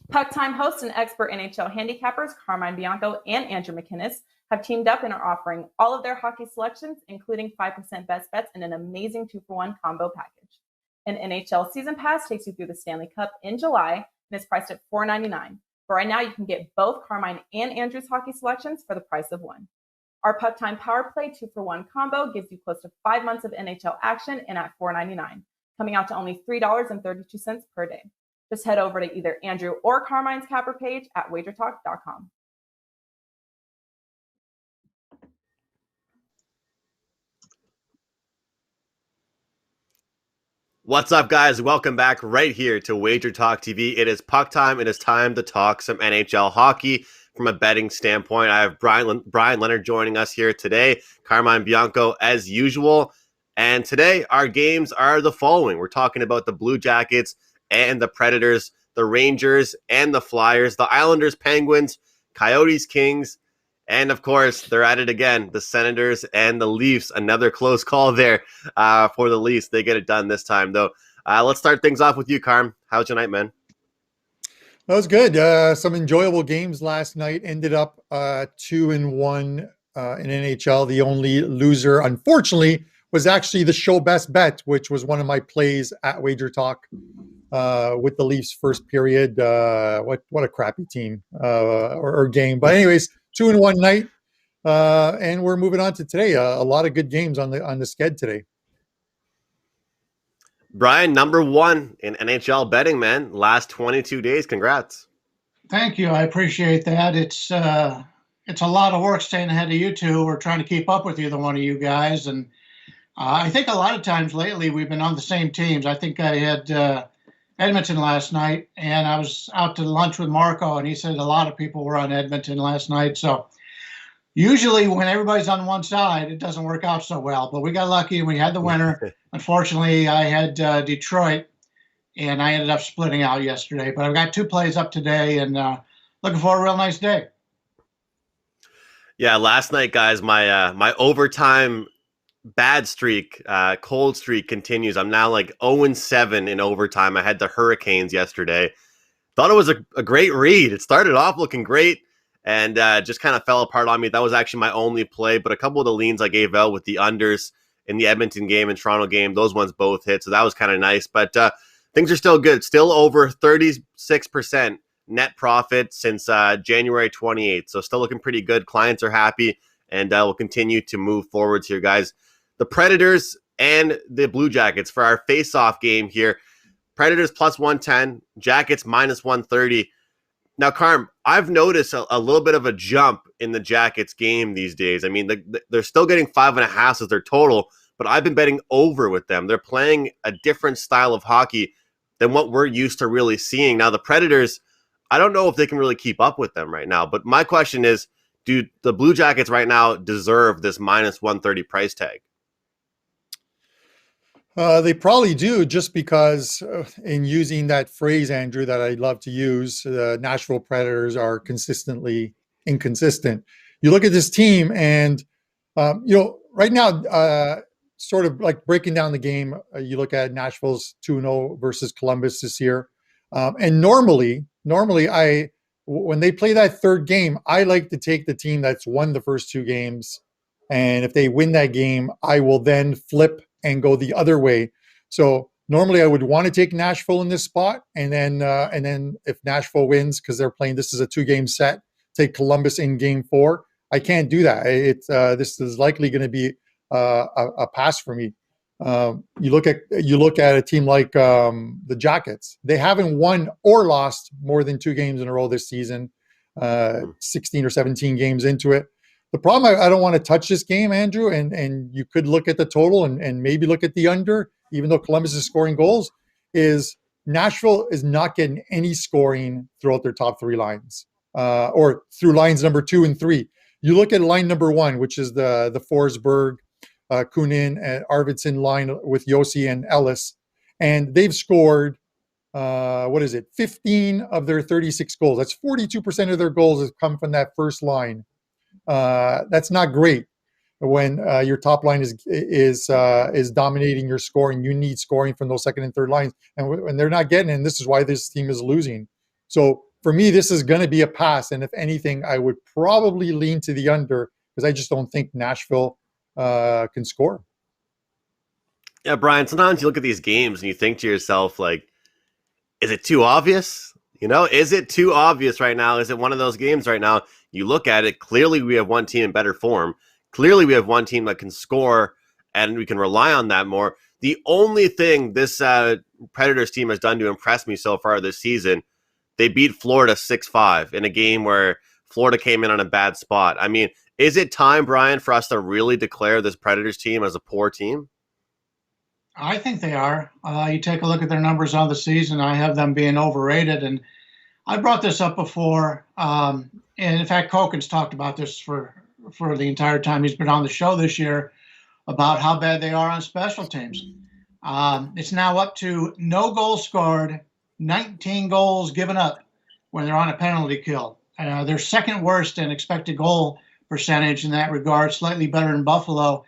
Puck Time host and expert NHL handicappers Carmine, Bianco, and Andrew McInnis have teamed up and are offering all of their hockey selections, including 5% best bets and an amazing 2-for-1 combo package. An NHL season pass takes you through the Stanley Cup in July and is priced at $4.99. But right now, you can get both Carmine and Andrew's hockey selections for the price of one. Our Puck Time Power Play 2-for-1 combo gives you close to 5 months of NHL action and at $4.99, coming out to only $3.32 per day. Just head over to either Andrew or Carmine's capper page at WagerTalk.com. What's up, guys? Welcome back right here to WagerTalk TV. It is puck time. It is time to talk some NHL hockey from a betting standpoint. I have Bryan Leonard joining us here today, Carmine, Bianco as usual. And today our games are the following. We're talking about the Blue Jackets and the Predators, the Rangers and the Flyers, the Islanders, Penguins, Coyotes, Kings, and of course, they're at it again, the Senators and the Leafs. Another close call there for the Leafs. They get it done this time, though. Let's start things off with you, Carm. How's your night, man? That was good. Some enjoyable games last night. Ended up 2-1 in NHL. The only loser, unfortunately, was actually the show best bet, which was one of my plays at WagerTalk with the Leafs first period. What a crappy team or game. But anyways, 2-1 night, and we're moving on to today. A lot of good games on the sked today. Bryan, number one in NHL betting, man. Last 22 days. Congrats. Thank you. I appreciate that. It's a lot of work staying ahead of you two. We're trying to keep up with either one of you guys, and I think a lot of times lately we've been on the same teams. I think I had Edmonton last night, and I was out to lunch with Marco, and he said a lot of people were on Edmonton last night. So usually when everybody's on one side, it doesn't work out so well. But we got lucky and we had the winner. Unfortunately, I had Detroit, and I ended up splitting out yesterday. But I've got two plays up today, and looking for a real nice day. Yeah, last night, guys, my overtime bad streak, cold streak continues. I'm now like 0-7 in overtime. I had the Hurricanes yesterday. Thought it was a great read. It started off looking great and just kind of fell apart on me. That was actually my only play, but a couple of the leans I gave out with the unders in the Edmonton game and Toronto game, those ones both hit, so that was kind of nice. But things are still good. Still over 36% net profit since January 28th, so still looking pretty good. Clients are happy, and we'll continue to move forwards here, guys. The Predators and the Blue Jackets for our face-off game here. Predators plus 110, Jackets minus 130. Now, Carm, I've noticed a little bit of a jump in the Jackets game these days. I mean, they're still getting 5.5 as their total, but I've been betting over with them. They're playing a different style of hockey than what we're used to really seeing. Now, the Predators, I don't know if they can really keep up with them right now, but my question is, do the Blue Jackets right now deserve this minus 130 price tag? They probably do, just because in using that phrase, Andrew, that I love to use, Nashville Predators are consistently inconsistent. You look at this team and, right now, sort of like breaking down the game, you look at Nashville's 2-0 versus Columbus this year. And normally when they play that third game, I like to take the team that's won the first two games. And if they win that game, I will then flip and go the other way. So normally I would want to take Nashville in this spot, and then if Nashville wins, because they're playing, this is a 2-game set, take Columbus in game 4. I can't do that. This is likely going to be a pass for me. You look at a team like the Jackets. They haven't won or lost more than 2 games in a row this season. 16 or 17 games into it. The problem, I don't want to touch this game, Andrew, and you could look at the total and maybe look at the under, even though Columbus is scoring goals, is Nashville is not getting any scoring throughout their top 3 lines, or through lines number 2 and 3. You look at line number 1, which is the Forsberg, Kunin, and Arvidsson line with Yossi and Ellis, and they've scored, 15 of their 36 goals. That's 42% of their goals have come from that first line. That's not great when your top line is dominating your scoring. You need scoring from those second and third lines, and they're not getting it, and this is why this team is losing. So for me, this is going to be a pass. And if anything, I would probably lean to the under because I just don't think Nashville can score. Yeah, Brian, sometimes you look at these games and you think to yourself, like, is it too obvious? Is it too obvious right now? Is it one of those games right now? You look at it, clearly we have one team in better form. Clearly we have one team that can score, and we can rely on that more. The only thing this Predators team has done to impress me so far this season, they beat Florida 6-5 in a game where Florida came in on a bad spot. I mean, is it time, Brian, for us to really declare this Predators team as a poor team? I think they are. You take a look at their numbers on the season. I have them being overrated, and I brought this up before. And in fact, Koken's talked about this for the entire time he's been on the show this year about how bad they are on special teams. It's now up to no goals scored, 19 goals given up when they're on a penalty kill. They're second worst in expected goal percentage in that regard, slightly better than Buffalo.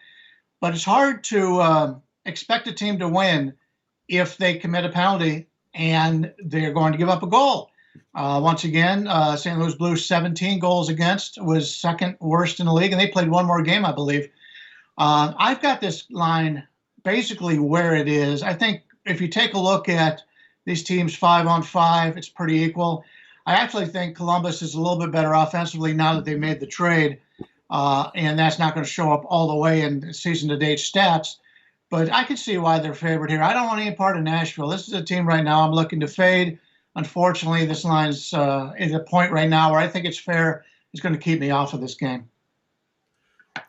But it's hard to expect a team to win if they commit a penalty and they're going to give up a goal. Once again, St. Louis Blues 17 goals against was second worst in the league, and they played one more game, I believe. I've got this line basically where it is. I think if you take a look at these teams 5-on-5, it's pretty equal. I actually think Columbus is a little bit better offensively now that they made the trade, and that's not going to show up all the way in season-to-date stats. But I can see why they're favored here. I don't want any part of Nashville. This is a team right now I'm looking to fade. Unfortunately, this line is at a point right now where I think it's fair. It's going to keep me off of this game.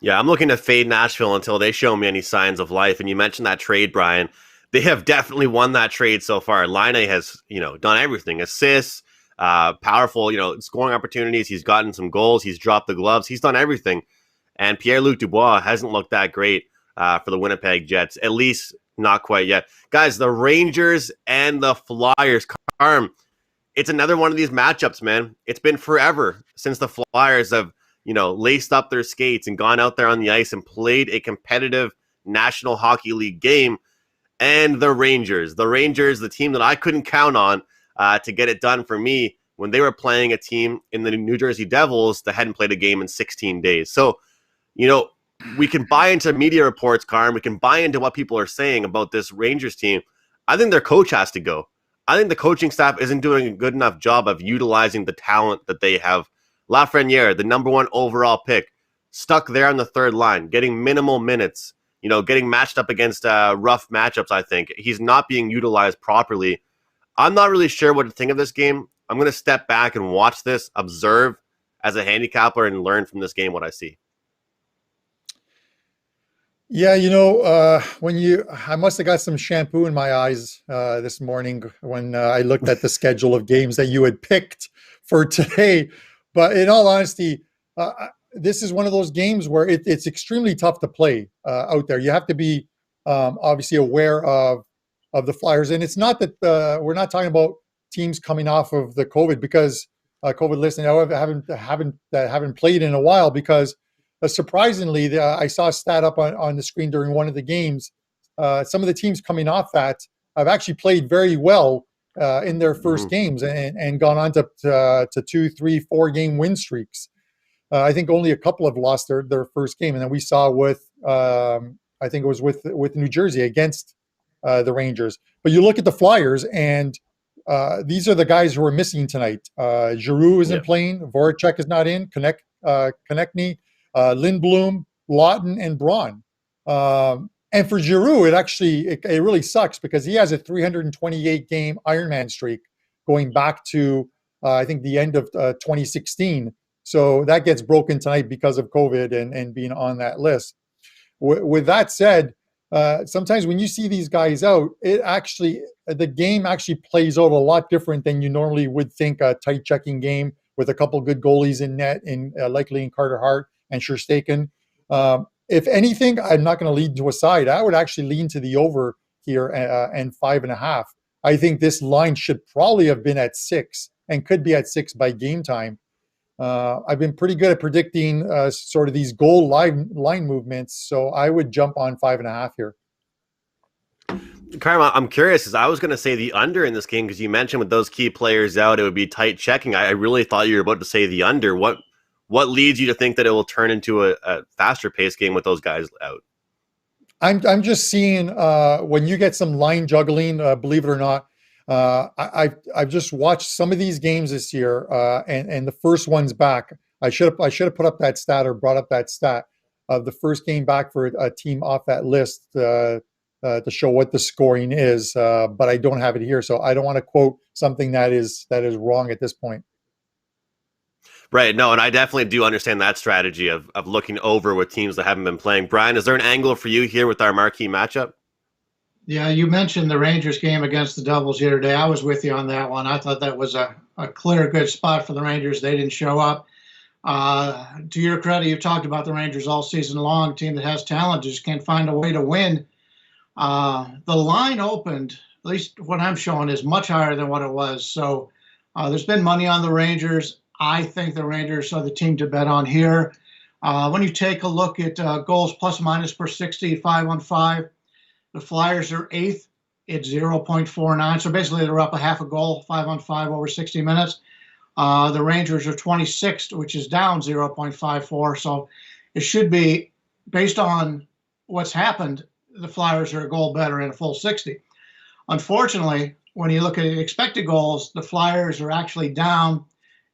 Yeah, I'm looking to fade Nashville until they show me any signs of life. And you mentioned that trade, Brian. They have definitely won that trade so far. Laine has, done everything. Assists, powerful, scoring opportunities. He's gotten some goals. He's dropped the gloves. He's done everything. And Pierre-Luc Dubois hasn't looked that great for the Winnipeg Jets, at least not quite yet. Guys, the Rangers and the Flyers. Carm, it's another one of these matchups, man. It's been forever since the Flyers have, laced up their skates and gone out there on the ice and played a competitive National Hockey League game. And the Rangers, the team that I couldn't count on to get it done for me when they were playing a team in the New Jersey Devils that hadn't played a game in 16 days. So, we can buy into media reports, Carm. We can buy into what people are saying about this Rangers team. I think their coach has to go. I think the coaching staff isn't doing a good enough job of utilizing the talent that they have. Lafreniere, the number 1 overall pick, stuck there on the third line, getting minimal minutes, getting matched up against rough matchups, I think. He's not being utilized properly. I'm not really sure what to think of this game. I'm going to step back and watch this, observe as a handicapper, and learn from this game what I see. Yeah, I must have got some shampoo in my eyes this morning when I looked at the schedule of games that you had picked for today. But in all honesty, this is one of those games where it's extremely tough to play out there. You have to be obviously aware of the Flyers, and it's not that we're not talking about teams coming off of the COVID because COVID list and haven't played in a while because. Surprisingly, I saw a stat up on the screen during one of the games. Some of the teams coming off that have actually played very well in their first games and gone on to 2, 3, 4 game win streaks. I think only a couple have lost their first game, and then we saw with I think it was with New Jersey against the Rangers. But you look at the Flyers, and these are the guys who are missing tonight. Giroux isn't playing. Voracek is not in. Konechny. Lindblom, Lawton, and Braun. And for Giroux, it really sucks because he has a 328-game Ironman streak going back to, I think, the end of 2016. So that gets broken tonight because of COVID and being on that list. With that said, sometimes when you see these guys out, the game actually plays out a lot different than you normally would think a tight checking game with a couple good goalies in net, and likely in Carter Hart and Sherstaken. If anything, I'm not going to lean to a side. I would actually lean to the over here and 5.5. I think this line should probably have been at 6 and could be at 6 by game time. I've been pretty good at predicting sort of these goal line movements, so I would jump on 5.5 here. Carmine, I'm curious because I was going to say the under in this game because you mentioned with those key players out, it would be tight checking. I really thought you were about to say the under. What leads you to think that it will turn into a faster paced game with those guys out? I'm just seeing when you get some line juggling, believe it or not. I've just watched some of these games this year, and the first one's back. I should have put up that stat or brought up that stat of the first game back for a team off that list to show what the scoring is, but I don't have it here, so I don't want to quote something that is wrong at this point. Right. No, and I definitely do understand that strategy of looking over with teams that haven't been playing. Bryan, is there an angle for you here with our marquee matchup? Yeah, you mentioned the Rangers game against the Devils here today. I was with you on that one. I thought that was a clear, good spot for the Rangers. They didn't show up. To your credit, you've talked about the Rangers all season long. A team that has talent just can't find a way to win. The line opened, at least what I'm showing, is much higher than what it was. So there's been money on the Rangers. I think the Rangers are the team to bet on here. When you take a look at goals plus minus per 60, 5-on-5, the Flyers are 8th at 0.49. So basically they're up a half a goal, 5-on-5 over 60 minutes. The Rangers are 26th, which is down 0.54. So it should be, based on what's happened, the Flyers are a goal better in a full 60. Unfortunately, when you look at expected goals, the Flyers are actually down,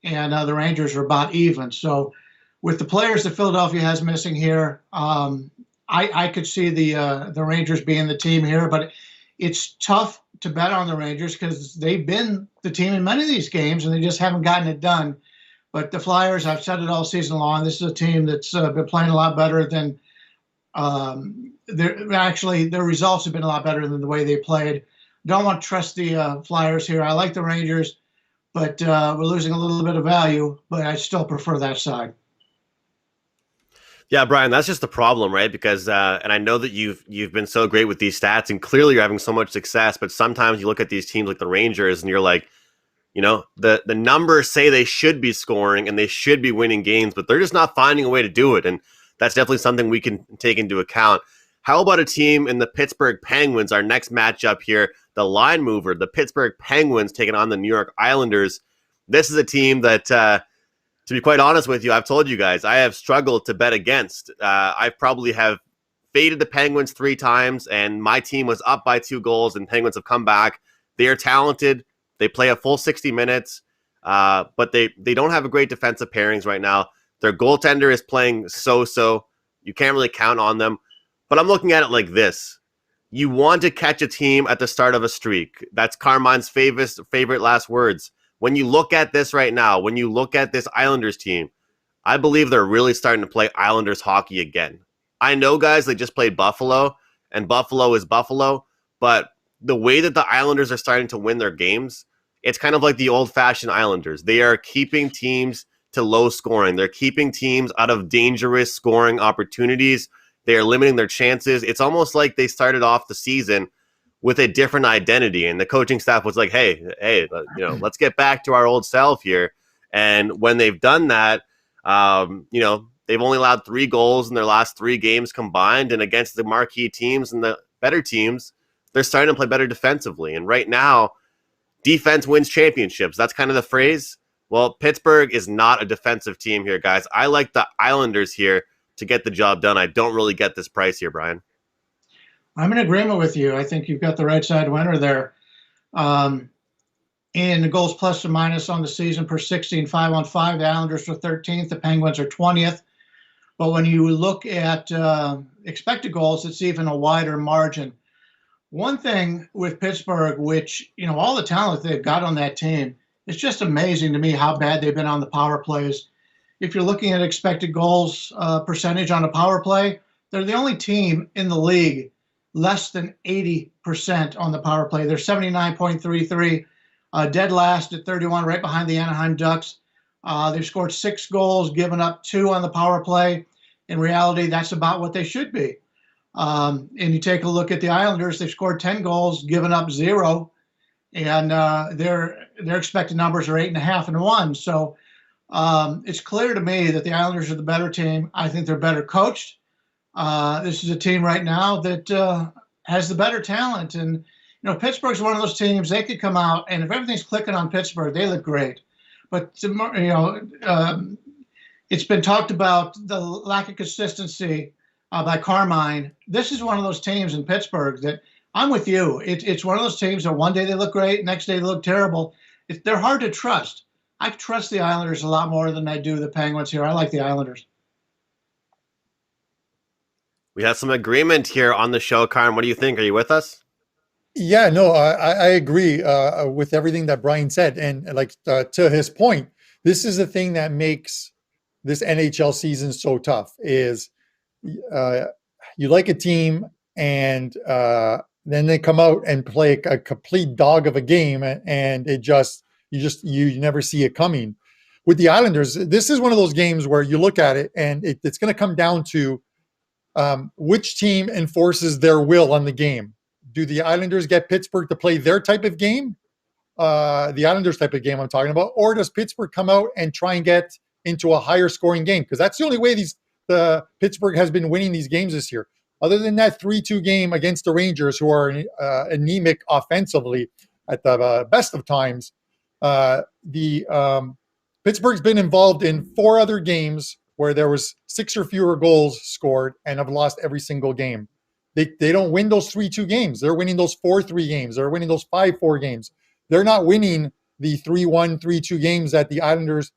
and the Rangers are about even. So with the players that Philadelphia has missing here, I could see the Rangers being the team here, but it's tough to bet on the Rangers because they've been the team in many of these games, and they just haven't gotten it done. But the Flyers, I've said it all season long, this is a team that's been playing a lot better than their results have been a lot better than the way they played. Don't want to trust the Flyers here. I like the Rangers, but we're losing a little bit of value, but I still prefer that side. Yeah, Bryan, that's just the problem, right? Because, and I know that you've been so great with these stats, and clearly you're having so much success, but sometimes you look at these teams like the Rangers, and you're like, you know, the numbers say they should be scoring, and they should be winning games, but they're just not finding a way to do it, and that's definitely something we can take into account. How about a team in the Pittsburgh Penguins, our next matchup here, the line mover, the Pittsburgh Penguins taking on the New York Islanders. This is a team that, to be quite honest with you, I've told you guys, I have struggled to bet against. I probably have faded the Penguins 3 times, and my team was up by 2 goals, and Penguins have come back. They are talented. They play a full 60 minutes, but they don't have a great defensive pairings right now. Their goaltender is playing so-so. You can't really count on them. But I'm looking at it like this. You want to catch a team at the start of a streak. That's Carmine's favorite last words. When you look at this right now, when you look at this Islanders team, I believe they're really starting to play Islanders hockey again. I know, guys, they just played Buffalo, and Buffalo is Buffalo, but the way that the Islanders are starting to win their games, it's kind of like the old-fashioned Islanders. They are keeping teams to low scoring. They're keeping teams out of dangerous scoring opportunities. They are limiting their chances. It's almost like they started off the season with a different identity, and the coaching staff was like, hey, let's get back to our old self here. And when they've done that, they've only allowed 3 goals in their last 3 games combined, and against the marquee teams and the better teams, they're starting to play better defensively. And right now, defense wins championships. That's kind of the phrase. Well, Pittsburgh is not a defensive team here, guys. I like the Islanders here to get the job done. I don't really get this price here, Bryan. I'm in agreement with you. I think you've got the right side winner there. In the goals plus or minus on the season per 60 and 5-on-5, the Islanders are 13th. The Penguins are 20th. But when you look at expected goals, it's even a wider margin. One thing with Pittsburgh, which, all the talent they've got on that team, it's just amazing to me how bad they've been on the power plays. If you're looking at expected goals percentage on a power play, they're the only team in the league less than 80% on the power play. They're 79.33, dead last at 31, right behind the Anaheim Ducks. They've scored 6 goals, given up 2 on the power play. In reality, that's about what they should be. And you take a look at the Islanders, they've scored 10 goals, given up 0, and their expected numbers are 8.5 and 1. So it's clear to me that the Islanders are the better team. I think they're better coached. This is a team right now that has the better talent. And, Pittsburgh's one of those teams, they could come out, and if everything's clicking on Pittsburgh, they look great. But, it's been talked about the lack of consistency by Carmine. This is one of those teams in Pittsburgh that I'm with you. It's one of those teams that one day they look great, next day they look terrible. They're hard to trust. I trust the Islanders a lot more than I do the Penguins here. I like the Islanders. We have some agreement here on the show, Carm. What do you think? Are you with us? Yeah, no, I agree with everything that Bryan said. And to his point, this is the thing that makes this NHL season so tough is you like a team and then they come out and play a complete dog of a game and you never see it coming. With the Islanders, this is one of those games where you look at it and it's going to come down to which team enforces their will on the game. Do the Islanders get Pittsburgh to play their type of game? The Islanders type of game I'm talking about, or does Pittsburgh come out and try and get into a higher scoring game? Because that's the only way the Pittsburgh has been winning these games this year. Other than that 3-2 game against the Rangers, who are anemic offensively at the best of times, Pittsburgh's been involved in 4 other games where there was 6 or fewer goals scored and have lost every single game. They don't win those 3-2 games. They're winning those 4-3 games. They're winning those 5-4 games. They're not winning the 3-1, 3-2 games that the Islanders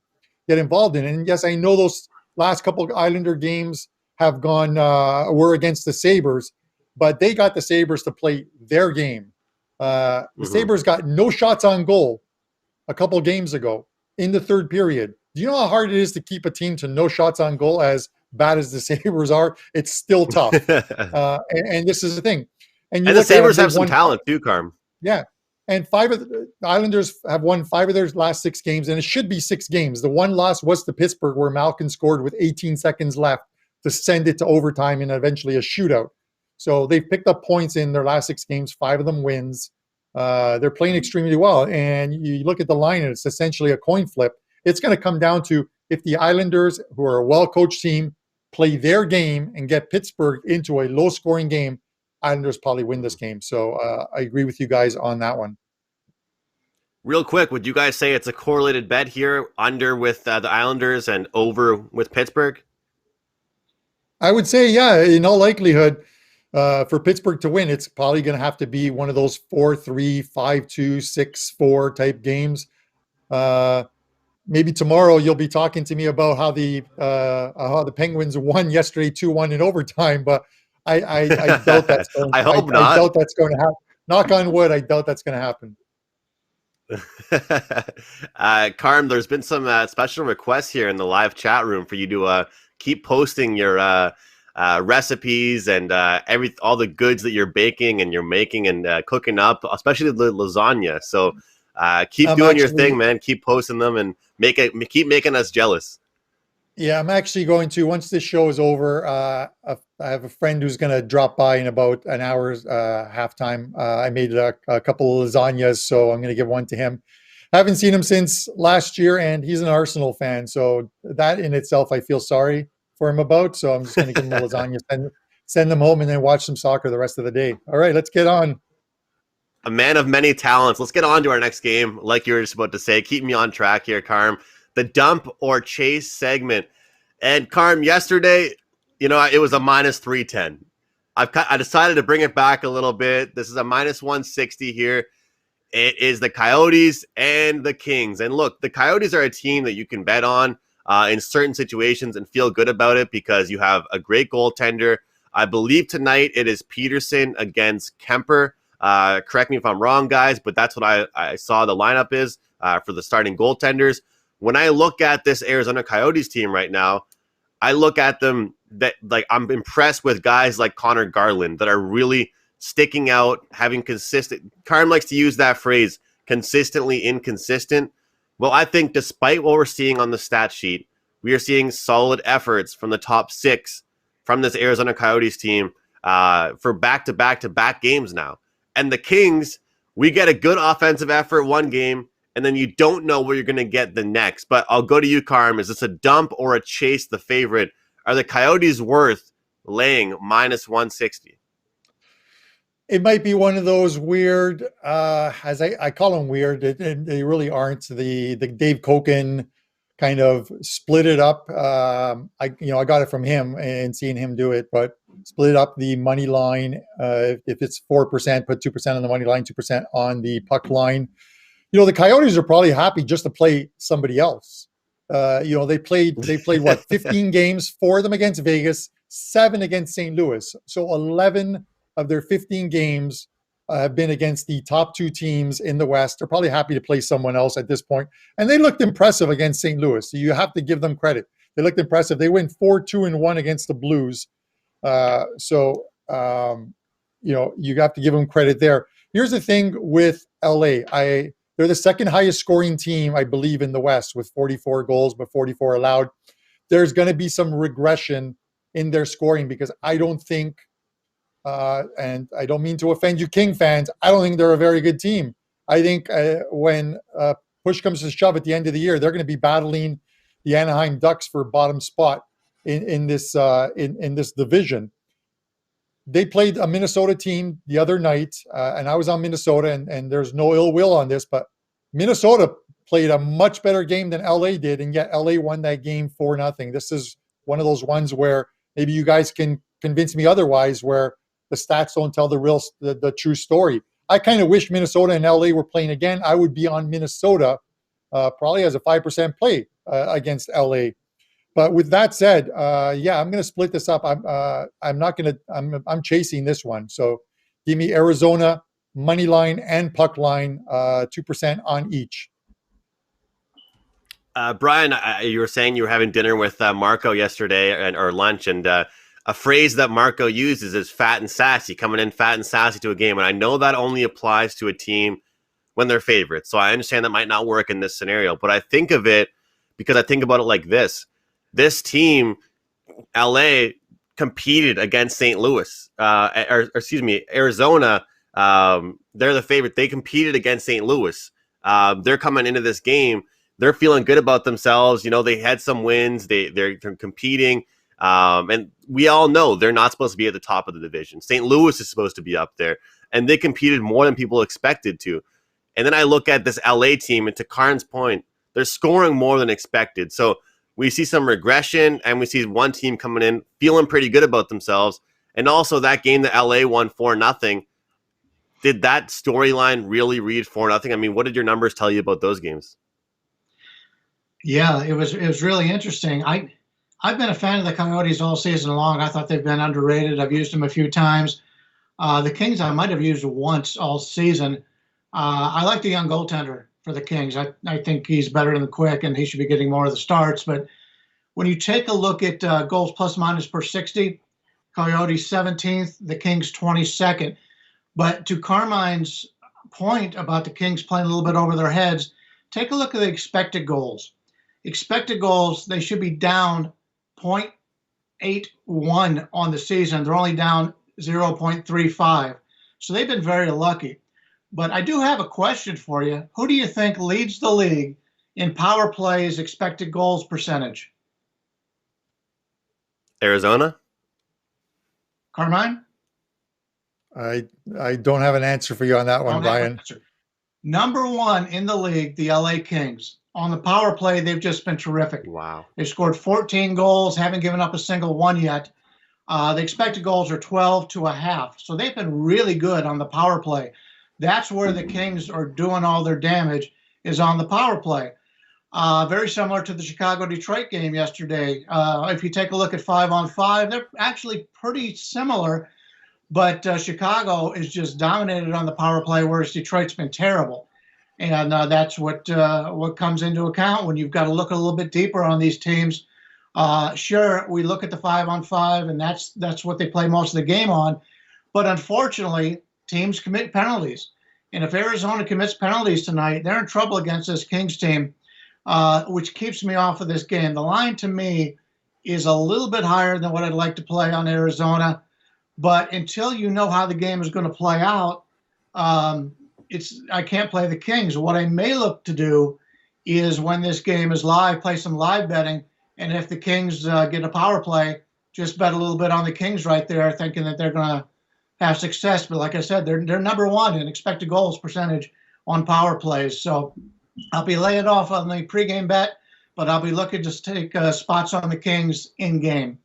get involved in. And yes, I know those last couple of Islander games have were against the Sabres, but they got the Sabres to play their game. The Sabres got no shots on goal a couple games ago in the third period. Do you know how hard it is to keep a team to no shots on goal? As bad as the Sabres are, it's still tough. And this is the thing. And the Sabres have some talent too, Carm. Yeah. And the Islanders have won 5 of their last 6 games, and it should be 6 games. The one loss was to Pittsburgh, where Malkin scored with 18 seconds left to send it to overtime and eventually a shootout. So they've picked up points in their last 6 games, 5 of them wins. They're playing extremely well. And you look at the line, and it's essentially a coin flip. It's going to come down to if the Islanders, who are a well-coached team, play their game and get Pittsburgh into a low-scoring game, Islanders probably win this game. So I agree with you guys on that one. Real quick, would you guys say it's a correlated bet here, under with the Islanders and over with Pittsburgh? I would say, yeah, in all likelihood, for Pittsburgh to win, it's probably going to have to be one of those 4-3, 5-2, 6-4 type games. Maybe tomorrow you'll be talking to me about how the Penguins won yesterday 2-1 in overtime, but I doubt that's going. I hope not. I doubt that's going to happen. Knock on wood, I doubt that's going to happen. Carm, there's been some special requests here in the live chat room for you to keep posting your recipes and all the goods that you're baking and you're making and cooking up, especially the lasagna. So keep doing your thing, man. Keep posting them and keep making us jealous. Yeah, I'm actually going to, once this show is over, I have a friend who's going to drop by in about an hour's halftime. I made a couple of lasagnas, so I'm going to give one to him. I haven't seen him since last year, and he's an Arsenal fan, so that in itself I feel sorry for him about. So I'm just going to give him a lasagna, send them home, and then watch some soccer the rest of the day. All right, let's get on. A man of many talents. Let's get on to our next game. Like you were just about to say, keep me on track here, Carm. The dump or chase segment. And Carm, yesterday, it was a minus 310. I decided to bring it back a little bit. This is a minus 160 here. It is the Coyotes and the Kings. And look, the Coyotes are a team that you can bet on in certain situations and feel good about it because you have a great goaltender. I believe tonight it is Peterson against Kemper. Correct me if I'm wrong, guys, but that's what I saw the lineup is for the starting goaltenders. When I look at this Arizona Coyotes team right now, I look at them that I'm impressed with guys like Connor Garland that are really sticking out, having consistent. Carm likes to use that phrase, consistently inconsistent. Well, I think despite what we're seeing on the stat sheet, we are seeing solid efforts from the top 6 from this Arizona Coyotes team for back-to-back-to-back games now. And the Kings, we get a good offensive effort one game, and then you don't know where you're going to get the next. But I'll go to you, Carm. Is this a dump or a chase the favorite? Are the Coyotes worth laying minus 160? It might be one of those weird, as I call them weird. They really aren't. The Dave Koken kind of split it up. I got it from him and seeing him do it, but split up the money line. If it's 4%, put 2% on the money line, 2% on the puck line. The Coyotes are probably happy just to play somebody else. They played what, 15 games, 4 of them against Vegas, 7 against St. Louis. So 11 of their 15 games have been against the top 2 teams in the West. They're probably happy to play someone else at this point. And they looked impressive against St. Louis. So you have to give them credit. They looked impressive. They win 4-2-1 against the Blues. You have to give them credit there. Here's the thing with LA. They're the second highest scoring team, I believe, in the West with 44 goals, but 44 allowed. There's going to be some regression in their scoring because I don't think, and I don't mean to offend you King fans, I don't think they're a very good team. I think when push comes to shove at the end of the year, they're going to be battling the Anaheim Ducks for bottom spot in this division. They played a Minnesota team the other night, and I was on Minnesota, and there's no ill will on this, but Minnesota played a much better game than LA did, and yet LA won that game 4-0. This is one of those ones where maybe you guys can convince me otherwise, where the stats don't tell the true story. I kind of wish Minnesota and LA were playing again. I would be on Minnesota probably as a 5% play against LA. But with that said, I'm going to split this up. I'm chasing this one. So give me Arizona money line and puck line, 2% on each. Bryan, you were saying you were having dinner with Marco yesterday or lunch, and a phrase that Marco uses is fat and sassy, coming in fat and sassy to a game. And I know that only applies to a team when they're favorites. So I understand that might not work in this scenario, but I think of it because I think about it like this. This team, LA, competed against St. Louis, Arizona. They're the favorite. They competed against St. Louis. They're coming into this game. They're feeling good about themselves. They had some wins. They're competing. And we all know they're not supposed to be at the top of the division. St. Louis is supposed to be up there. And they competed more than people expected to. And then I look at this LA team, and to Karn's point, they're scoring more than expected. So we see some regression, and we see one team coming in feeling pretty good about themselves. And also that game that LA won 4-0, did that storyline really read 4-0? I mean, what did your numbers tell you about those games? Yeah, it was really interesting. I've been a fan of the Coyotes all season long. I thought they've been underrated. I've used them a few times. The Kings I might have used once all season. I like the young goaltender for the Kings. I think he's better than the Quick, and he should be getting more of the starts. But when you take a look at goals plus minus per 60, Coyotes 17th, the Kings 22nd. But to Carmine's point about the Kings playing a little bit over their heads, take a look at the expected goals. Expected goals, they should be down 0.81 on the season. They're only down 0.35. So they've been very lucky. But I do have a question for you. Who do you think leads the league in power plays expected goals percentage? Arizona? Carmine? I don't have an answer for you on that one, Bryan. Number 1 in the league, the LA Kings. On the power play, they've just been terrific. Wow. They've scored 14 goals, haven't given up a single one yet. The expected goals are 12.5. So they've been really good on the power play. That's where the Kings are doing all their damage, is on the power play. Very similar to the Chicago-Detroit game yesterday. If you take a look at 5-on-5, they're actually pretty similar, but Chicago is just dominated on the power play, whereas Detroit's been terrible. And that's what comes into account when you've got to look a little bit deeper on these teams. Sure, we look at the 5-on-5, and that's what they play most of the game on. But unfortunately, teams commit penalties. And if Arizona commits penalties tonight, they're in trouble against this Kings team, which keeps me off of this game. The line to me is a little bit higher than what I'd like to play on Arizona. But until you know how the game is going to play out, I can't play the Kings. What I may look to do is, when this game is live, play some live betting. And if the Kings get a power play, just bet a little bit on the Kings right there, thinking that they're going to have success. But like I said, they're number one in expected goals percentage on power plays. So I'll be laying off on the pregame bet, but I'll be looking to take spots on the Kings in game.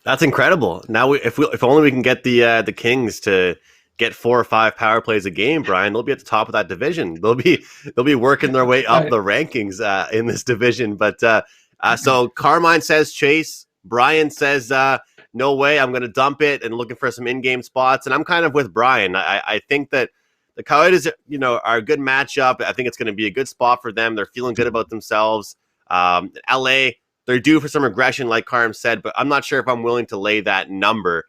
That's incredible. Now, if only we can get the Kings to get 4 or 5 power plays a game, Brian, they'll be at the top of that division. They'll be working their way up the rankings in this division. But so Carmine says chase. Bryan says no way. I'm going to dump it and looking for some in-game spots. And I'm kind of with Bryan. I think that the Coyotes, are a good matchup. I think it's going to be a good spot for them. They're feeling good about themselves. LA, they're due for some regression, like Carm said, but I'm not sure if I'm willing to lay that number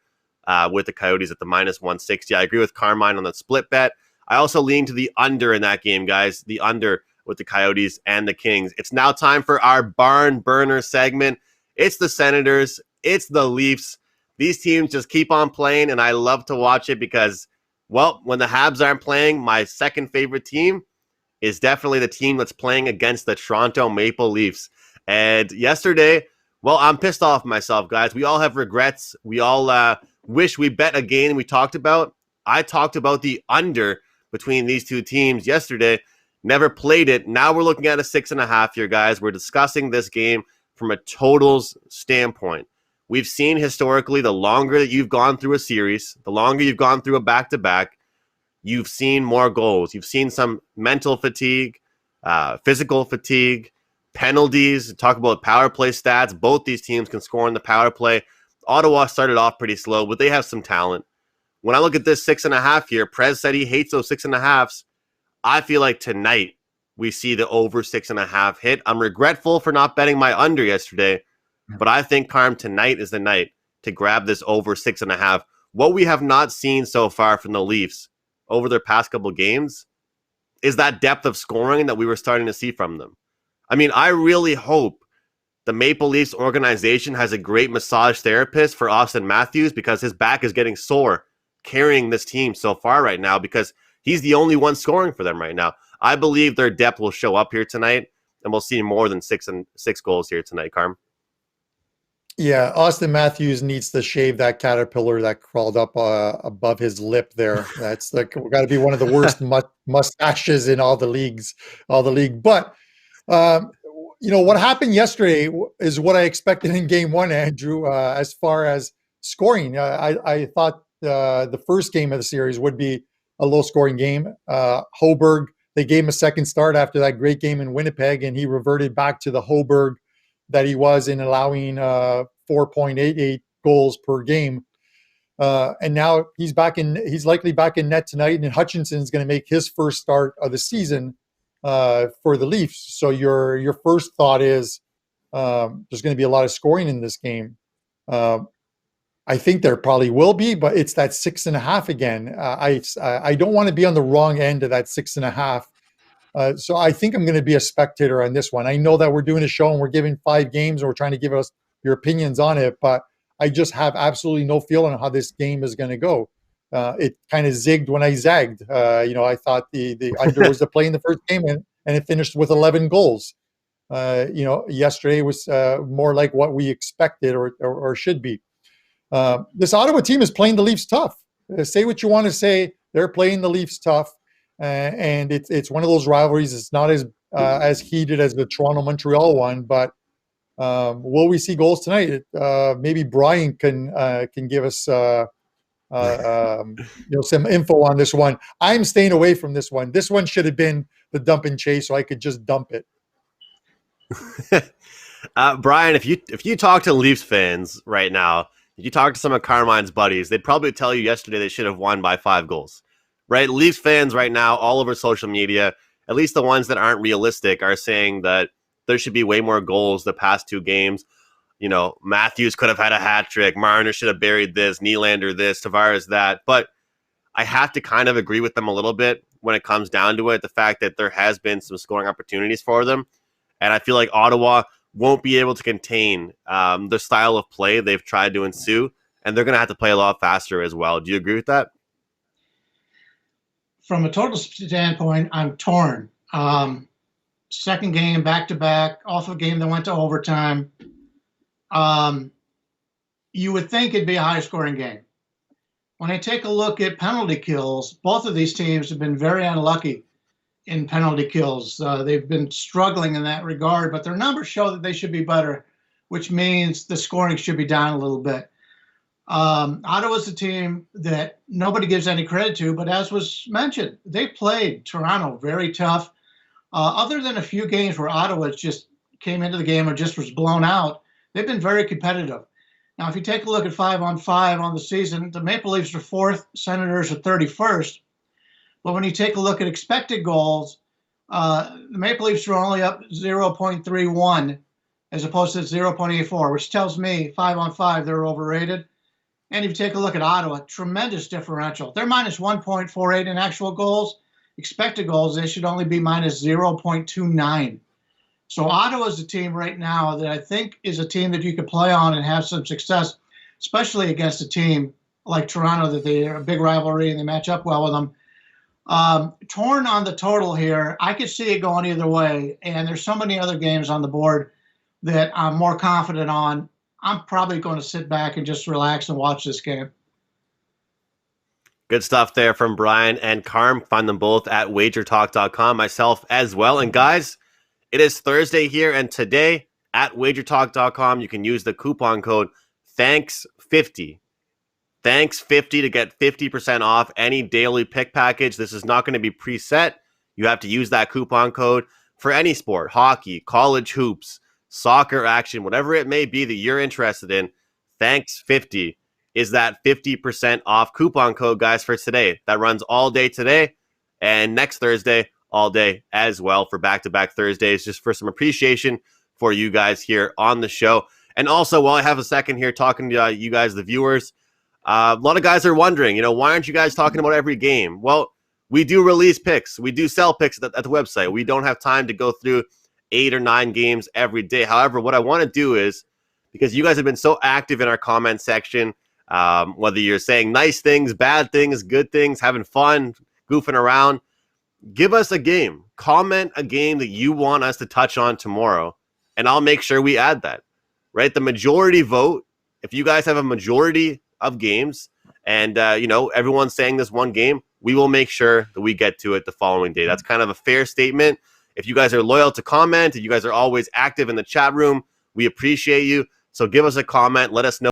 with the Coyotes at the minus 160. I agree with Carmine on the split bet. I also lean to the under in that game, guys. The under with the Coyotes and the Kings. It's now time for our barn burner segment. It's the Senators. It's the Leafs. These teams just keep on playing, and I love to watch it because, well, when the Habs aren't playing, my second favorite team is definitely the team that's playing against the Toronto Maple Leafs. And yesterday, well, I'm pissed off myself, guys. We all have regrets. We all wish we bet a game we talked about. I talked about the under between these two teams yesterday. Never played it. Now we're looking at a 6.5 here, guys. We're discussing this game from a totals standpoint. We've seen historically, the longer that you've gone through a series, the longer you've gone through a back-to-back, you've seen more goals. You've seen some mental fatigue, physical fatigue, penalties. Talk about power play stats. Both these teams can score in the power play. Ottawa started off pretty slow, but they have some talent. When I look at this 6.5 here, Prez said he hates those 6.5s. I feel like tonight we see the over 6.5 hit. I'm regretful for not betting my under yesterday, but I think, Carm, tonight is the night to grab this over 6.5. What we have not seen so far from the Leafs over their past couple games is that depth of scoring that we were starting to see from them. I mean, I really hope the Maple Leafs organization has a great massage therapist for Austin Matthews because his back is getting sore carrying this team so far right now because he's the only one scoring for them right now. I believe their depth will show up here tonight, and we'll see more than 6 goals here tonight, Carm. Yeah, Austin Matthews needs to shave that caterpillar that crawled up above his lip there. That's got to be one of the worst mustaches in all the league. But what happened yesterday is what I expected in Game 1, Andrew. As far as scoring, I thought the first game of the series would be a low-scoring game. Hoburg, they gave him a second start after that great game in Winnipeg, and he reverted back to the Hoburg that he was in, allowing 4.88 goals per game. And now he's likely back in net tonight, and Hutchinson's going to make his first start of the season for the Leafs. So your first thought is there's going to be a lot of scoring in this game. I think there probably will be, but it's that 6.5 again. I don't want to be on the wrong end of that 6.5. So I think I'm going to be a spectator on this one. I know that we're doing a show and we're giving 5 games and we're trying to give us your opinions on it, but I just have absolutely no feel on how this game is going to go. It kind of zigged when I zagged. I thought the under was the play in the first game and it finished with 11 goals. Yesterday was more like what we expected or should be. This Ottawa team is playing the Leafs tough. Say what you want to say. They're playing the Leafs tough. And it's one of those rivalries. It's not as heated as the Toronto-Montreal one, but will we see goals tonight? Maybe Bryan can give us some info on this one. I'm staying away from this one. This one should have been the dump and chase, so I could just dump it. Bryan, if you talk to Leafs fans right now, if you talk to some of Carmine's buddies, they'd probably tell you yesterday they should have won by 5 goals. Right, Leafs fans right now, all over social media, at least the ones that aren't realistic, are saying that there should be way more goals the past 2 games. Matthews could have had a hat trick. Marner should have buried this. Nylander this. Tavares that. But I have to kind of agree with them a little bit when it comes down to it. The fact that there has been some scoring opportunities for them, and I feel like Ottawa won't be able to contain the style of play they've tried to ensue, and they're going to have to play a lot faster as well. Do you agree with that? From a total standpoint, I'm torn. Second game, back-to-back, off a game that went to overtime. You would think it'd be a high-scoring game. When I take a look at penalty kills, both of these teams have been very unlucky in penalty kills. They've been struggling in that regard, but their numbers show that they should be better, which means the scoring should be down a little bit. Ottawa's a team that nobody gives any credit to, but as was mentioned, they played Toronto very tough. Other than a few games where Ottawa just came into the game or just was blown out, they've been very competitive. Now, if you take a look at 5-on-5 on the season, the Maple Leafs are 4th, Senators are 31st. But when you take a look at expected goals, the Maple Leafs are only up 0.31 as opposed to 0.84, which tells me 5-on-5 they're overrated. And if you take a look at Ottawa, tremendous differential. They're minus 1.48 in actual goals. Expected goals, they should only be minus 0.29. So Ottawa's a team right now that I think is a team that you could play on and have some success, especially against a team like Toronto that they're a big rivalry and they match up well with them. Torn on the total here. I could see it going either way, and there's so many other games on the board that I'm more confident on. I'm probably going to sit back and just relax and watch this game. Good stuff there from Bryan and Carm. Find them both at WagerTalk.com, myself as well. And guys, it is Thursday here, and today at WagerTalk.com, you can use the coupon code THANKS50. THANKS50 to get 50% off any daily pick package. This is not going to be preset. You have to use that coupon code for any sport, hockey, college hoops, soccer action, whatever it may be that you're interested in. THANKS50 is that 50% off coupon code, guys, for today. That runs all day today and next Thursday all day as well for back-to-back Thursdays, just for some appreciation for you guys here on the show. And also, while I have a second here talking to you guys, the viewers, a lot of guys are wondering, why aren't you guys talking about every game? Well, we do release picks. We do sell picks at the website. We don't have time to go through 8 or 9 games every day. However, what I want to do is, because you guys have been so active in our comment section, whether you're saying nice things, bad things, good things, having fun, goofing around, give us a game. Comment a game that you want us to touch on tomorrow, and I'll make sure we add that, right? The majority vote. If you guys have a majority of games and, everyone's saying this one game, we will make sure that we get to it the following day. That's kind of a fair statement. If you guys are loyal to comment, if you guys are always active in the chat room, we appreciate you. So give us a comment. Let us know